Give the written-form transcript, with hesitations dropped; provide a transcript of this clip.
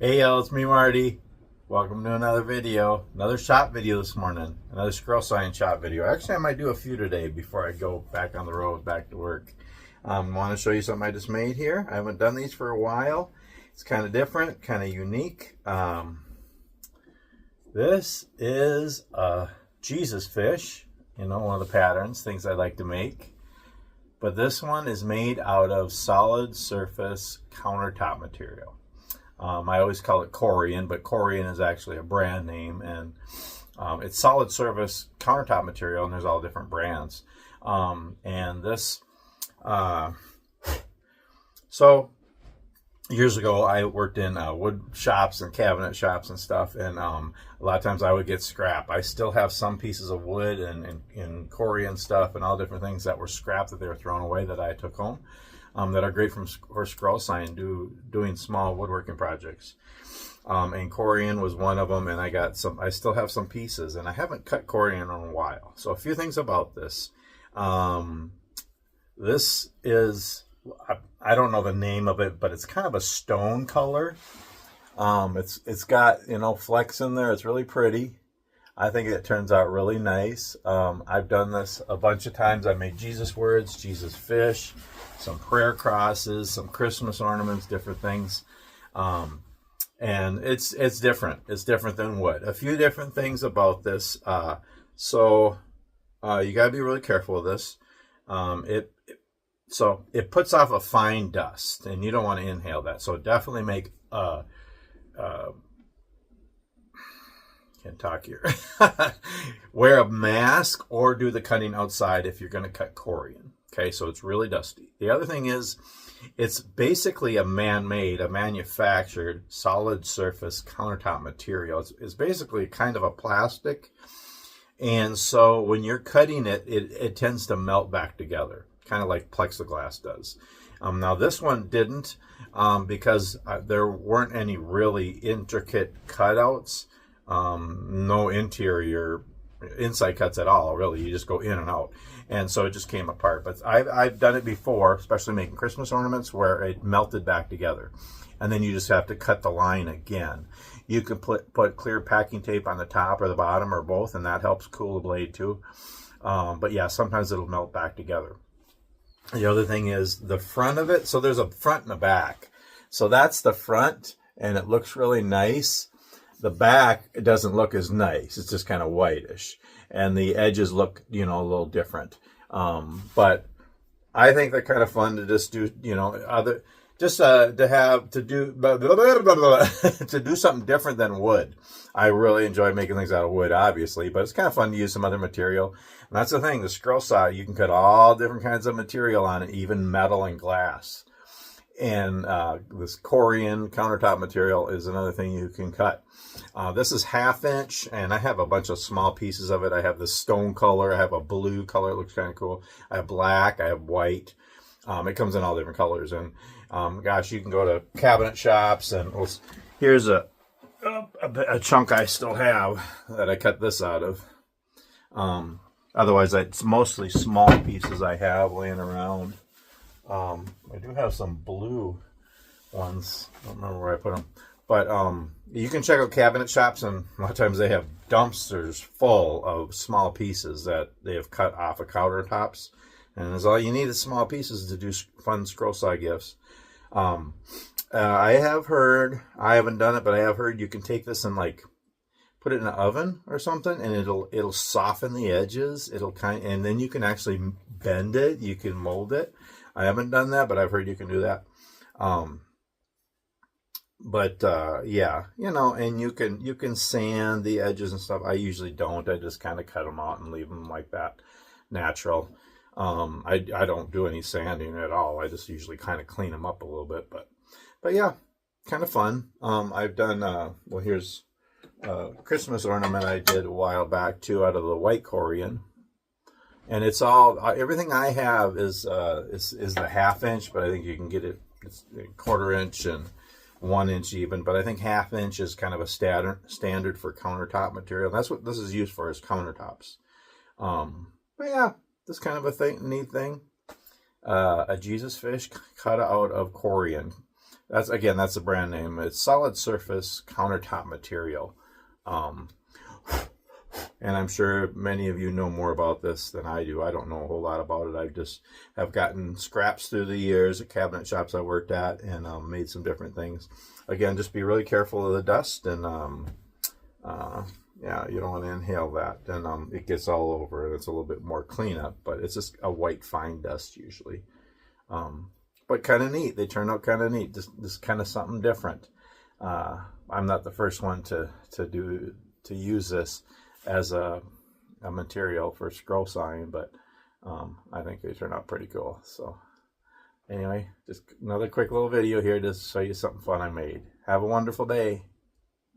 Hey y'all, it's me Marty. Welcome to another video. Another shop video this morning. Another Scrollsawn shop video. Actually, I might do a few today before I go back on the road, back to work. Want to show you something I just made here. I haven't done these for a while. It's kind of different, kind of unique. This is a Jesus fish. You know, one of the patterns, things I like to make. But this one is made out of solid surface countertop material. I always call it Corian, but Corian is actually a brand name, and it's solid surface countertop material, and there's all different brands. And this, so years ago, I worked in wood shops and cabinet shops and stuff, and a lot of times I would get scrap. I still have some pieces of wood and Corian stuff and all different things that were scrap that they were thrown away that I took home. That are great for Scrollsawn doing small woodworking projects. And Corian was one of them, and I still have some pieces, and I haven't cut Corian in a while. So a few things about this. This is, I don't know the name of it, but it's kind of a stone color. It's got, you know, flecks in there. It's really pretty. I think it turns out really nice. I've done this a bunch of times. I made Jesus words, Jesus fish, some prayer crosses, some Christmas ornaments, different things. And it's different. It's different than wood. A few different things about this. So you got to be really careful with this. So it puts off a fine dust, and you don't want to inhale that. So definitely make can't talk here. Wear a mask or do the cutting outside if you're going to cut Corian. Okay, so it's really dusty. The other thing is, it's basically a man-made, a manufactured solid surface countertop material. It's basically kind of a plastic. And so when you're cutting it, it tends to melt back together, kind of like plexiglass does. Now this one didn't because there weren't any really intricate cutouts. No interior inside cuts at all, really. You just go in and out, and so it just came apart. But I've done it before, especially making Christmas ornaments, where it melted back together, and then you just have to cut the line again. You can put clear packing tape on the top or the bottom or both, and that helps cool the blade too. But yeah, sometimes it'll melt back together. The other thing is the front of it. So there's a front and a back. So that's the front, and it looks really nice. The back, it doesn't look as nice. It's just kind of whitish. And the edges look, you know, a little different. But I think they're kind of fun to just do, you know, to do something different than wood. I really enjoy making things out of wood, obviously, but it's kind of fun to use some other material. And that's the thing, the Scrollsawn, you can cut all different kinds of material on it, even metal and glass. And this Corian countertop material is another thing you can cut. This is 1/2 inch, and I have a bunch of small pieces of it. I have this stone color. I have a blue color. It looks kind of cool. I have black. I have white. It comes in all different colors. And gosh, you can go to cabinet shops, and here's a chunk I still have that I cut this out of. Otherwise, it's mostly small pieces I have laying around. I do have some blue ones. I don't remember where I put them. But you can check out cabinet shops, and a lot of times they have dumpsters full of small pieces that they have cut off of countertops. And that's all you need is small pieces to do fun Scrollsawn gifts. I have heard, I haven't done it, but I have heard you can take this and like put it in an oven or something, and it'll soften the edges. And then you can actually bend it. You can mold it. I haven't done that, but I've heard you can do that. Yeah, you know, and you can sand the edges and stuff. I usually don't. I just kind of cut them out and leave them like that, natural. I don't do any sanding at all. I just usually kind of clean them up a little bit, but yeah, kind of fun. I've done, well, here's a Christmas ornament I did a while back too, out of the white Corian. And it's all, everything I have is the 1/2 inch, but I think you can get it's 1/4 inch and 1 inch even. But I think 1/2 inch is kind of a standard for countertop material. That's what this is used for, is countertops. But yeah, this kind of a neat thing. A Jesus fish cut out of Corian. That's the brand name. It's solid surface countertop material. And I'm sure many of you know more about this than I do. I don't know a whole lot about it. I just have gotten scraps through the years at cabinet shops I worked at, and made some different things. Again, just be really careful of the dust, and yeah, you don't want to inhale that. Then it gets all over, and it's a little bit more cleanup, but it's just a white fine dust usually. But kind of neat. They turn out kind of neat. Just kind of something different. I'm not the first one to use this as a material for scroll sawing, but I think they turn out pretty cool. So anyway, just another quick little video here to show you something fun I made. Have a wonderful day.